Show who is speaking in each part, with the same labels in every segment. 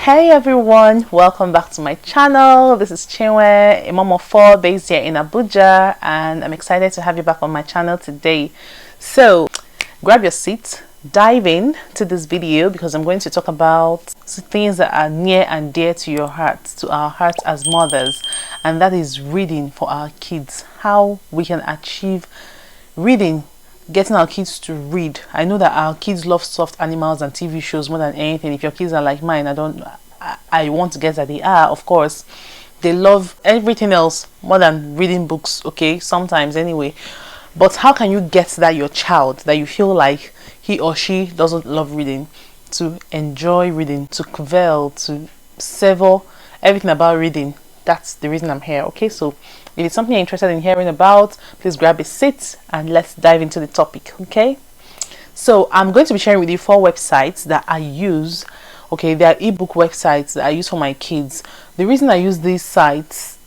Speaker 1: Hey everyone, welcome back to my channel. This is Chinwe, a mom of four based here in Abuja, and I'm excited to have you back on my channel today. So grab your seat, dive in to this video because I'm going to talk about things that are near and dear to your heart, to our hearts as mothers, and that is reading for our kids. How we can achieve reading, getting our kids to read. I know that our kids love soft animals and TV shows more than anything. If your kids are like mine, I want to guess that they are, of course. They love everything else more than reading books, okay, sometimes anyway. But how can you get that your child, that you feel like he or she doesn't love reading, to enjoy reading, to cavil, to savor everything about reading? That's the reason I'm here. Okay, so if it's something you're interested in hearing about, please grab a seat and let's dive into the topic. Okay, so I'm going to be sharing with you 4 websites that I use. Okay, they are ebook websites that I use for my kids. The reason I use these sites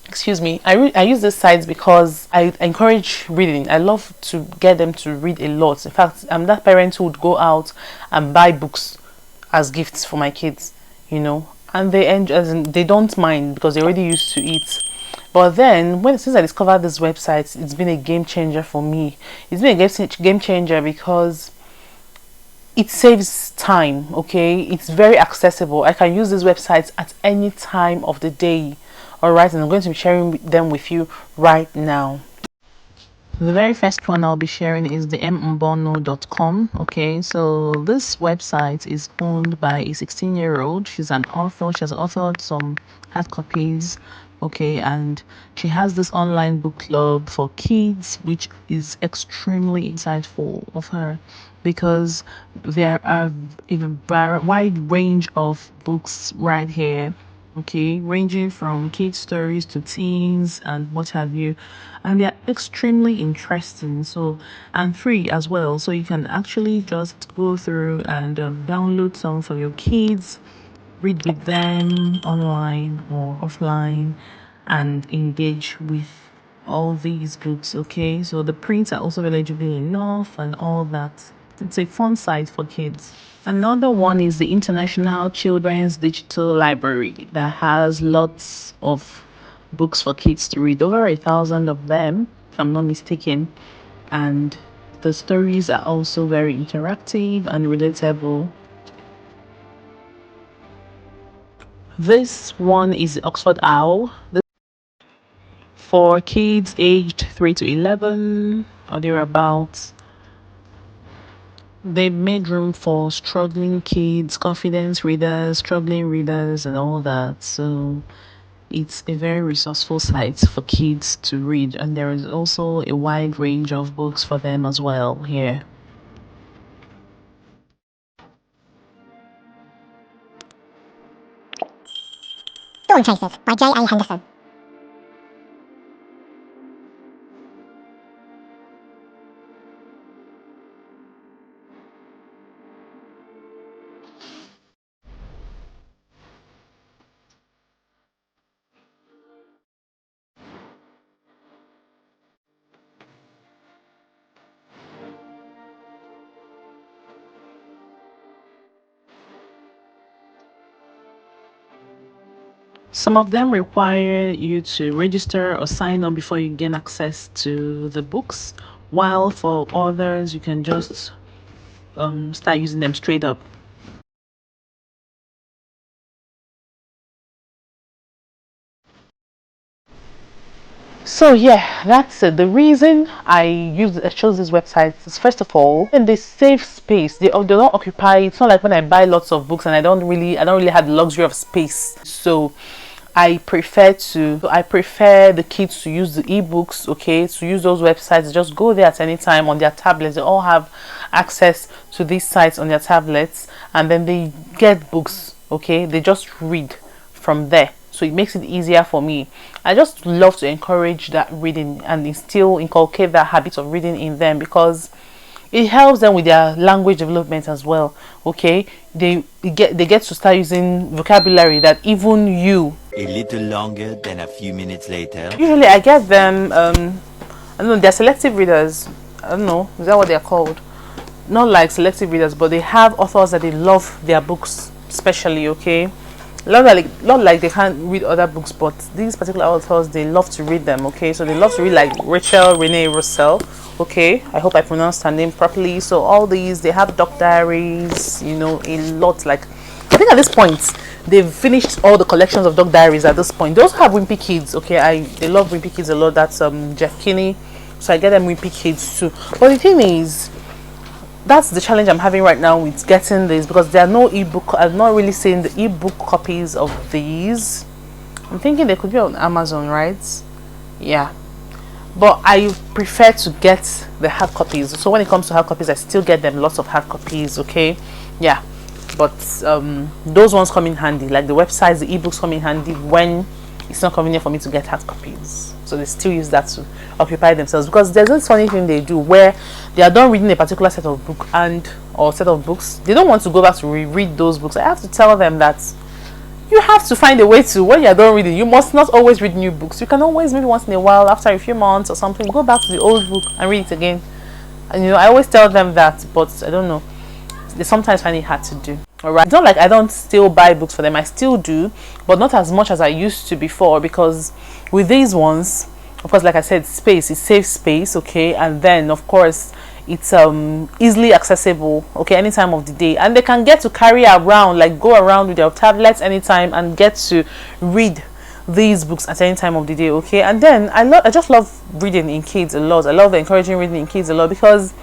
Speaker 1: excuse me, I use these sites because I encourage reading. I love to get them to read a lot. In fact, I'm that parent who would go out and buy books as gifts for my kids, you know, and they enjoy, they don't mind because they're already used to it. But then since I discovered this website, it's been a game changer for me. It's been a game changer because it saves time. Okay, it's very accessible. I can use these websites at any time of the day. All right, and I'm going to be sharing them with you right now. The very first one I'll be sharing is the mmbono.com. Okay, so this website is owned by a 16-year-old. She's an author. She has authored some hard copies. Okay, and she has this online book club for kids, which is extremely insightful of her because there are a wide range of books right here. Okay, ranging from kids stories to teens and what have you, and they're extremely interesting, so, and free as well, so you can actually just go through and download some for your kids, read with them online or offline, and engage with all these books. Okay, so the prints are also eligible enough and all that. It's a fun site for kids. Another one is the International Children's Digital Library that has lots of books for kids to read, over 1,000 of them, if I'm not mistaken. And the stories are also very interactive and relatable. This one is Oxford Owl. For kids aged 3 to 11 or thereabouts. They made room for struggling kids, confidence readers, struggling readers, and all that. So it's a very resourceful site for kids to read, and there is also a wide range of books for them as well here.
Speaker 2: Dawn Chasers by J.A. Henderson.
Speaker 1: Some of them require you to register or sign up before you gain access to the books, while for others you can just start using them straight up. So yeah, that's it. The reason I chose this website is, first of all, in this safe space. They don't occupy. It's not like when I buy lots of books and I don't really have the luxury of space. So I prefer the kids to use the ebooks. Okay, to use those websites. Just go there at any time on their tablets. They all have access to these sites on their tablets, and then they get books. Okay, they just read from there, so it makes it easier for me. I just love to encourage that reading and inculcate that habit of reading in them because it helps them with their language development as well. Okay, they get to start using vocabulary that even you.
Speaker 3: A little longer than a few minutes later.
Speaker 1: Usually I get them I don't know, they're selective readers. I don't know, is that what they're called? Not like selective readers, but they have authors that they love their books. especially, okay. Not like they can't read other books, but these particular authors, they love to read them, okay. So they love to read like Rachel Renee Russell, okay. I hope I pronounced her name properly. So all these, they have doc diaries, you know, a lot. Like, I think at this point they've finished all the collections of doc diaries at this point. They also have Wimpy Kids, okay. They love Wimpy Kids a lot. That's Jeff Kinney, so I get them Wimpy Kids too. But the thing is, that's the challenge I'm having right now with getting this, because there are no ebook. I'm not really seeing the ebook copies of these. I'm thinking they could be on Amazon, right? Yeah, but I prefer to get the hard copies. So when it comes to hard copies, I still get them lots of hard copies, okay. Yeah, but those ones come in handy. Like the websites, the ebooks come in handy when it's not convenient for me to get hard copies. So they still use that to occupy themselves, because there's this funny thing they do where they are done reading a particular set of book or set of books. They don't want to go back to reread those books. I have to tell them that you have to find a way to, when you're done reading, you must not always read new books. You can always, maybe once in a while, after a few months or something, go back to the old book and read it again. And you know, I always tell them that, but I don't know, they sometimes find it hard to do. Alright, it's not like I don't still buy books for them. I still do, but not as much as I used to before, because with these ones, of course, like I said, space, it saves space, okay. And then of course it's easily accessible, okay, any time of the day, and they can get to carry around, like go around with their tablets anytime and get to read these books at any time of the day, okay. And then I just love reading in kids a lot. I love encouraging reading in kids a lot, because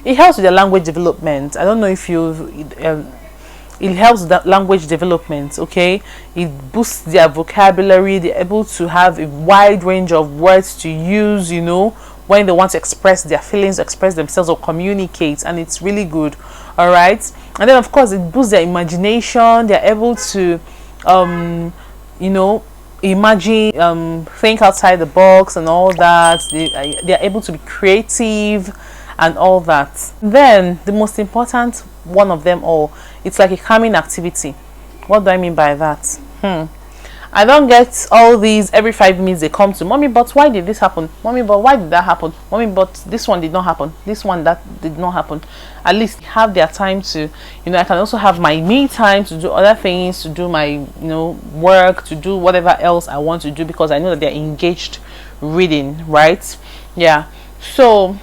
Speaker 1: it helps with their language development. I don't know if it helps that language development, okay. It boosts their vocabulary. They're able to have a wide range of words to use, you know, when they want to express their feelings, express themselves, or communicate, and it's really good. All right. And then of course it boosts their imagination. They're able to you know, imagine, think outside the box and all that. They're able to be creative and all that. Then the most important one of them all, it's like a calming activity. What do I mean by that? I don't get all these every 5 minutes they come to mommy, but why did this happen? Mommy, but why did that happen? Mommy, but this one did not happen. This one that did not happen. At least have their time to, you know, I can also have my me time to do other things, to do my, you know, work, to do whatever else I want to do, because I know that they're engaged reading, right? Yeah. So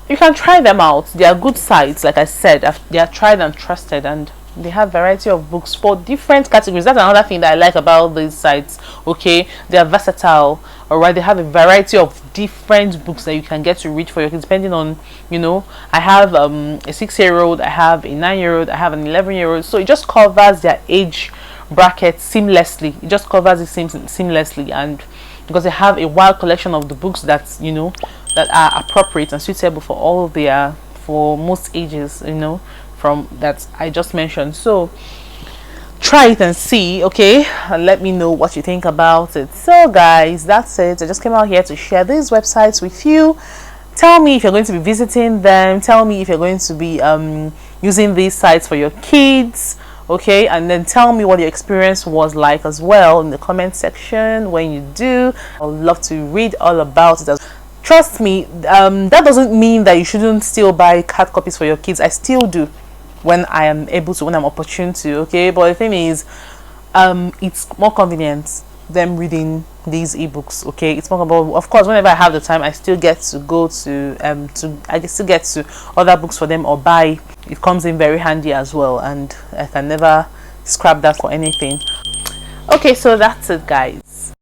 Speaker 1: you can try them out. They are good sites, like I said. They are tried and trusted, and they have variety of books for different categories. That's another thing that I like about these sites, okay. They are versatile. All right, they have a variety of different books that you can get to read for your kids, depending on, you know, I have a 6-year-old, I have a 9-year-old, I have an 11-year-old, so it just covers their age bracket seamlessly. It just covers it seamlessly, and because they have a wide collection of the books that, you know, that are appropriate and suitable for all their, for most ages, you know, from that I just mentioned. So try it and see, okay, and let me know what you think about it. So guys, that's it. I just came out here to share these websites with you. Tell me if you're going to be visiting them. Tell me if you're going to be using these sites for your kids, okay. And then tell me what your experience was like as well in the comment section when you do. I'd love to read all about it. Trust me, that doesn't mean that you shouldn't still buy hard copies for your kids. I still do when I am able to, when I'm opportune to, okay. But the thing is, it's more convenient them reading these ebooks, okay. It's more about, of course, whenever I have the time, I still get to go to I still get to other books for them or buy. It comes in very handy as well, and I can never scrap that for anything. Okay, so that's it guys.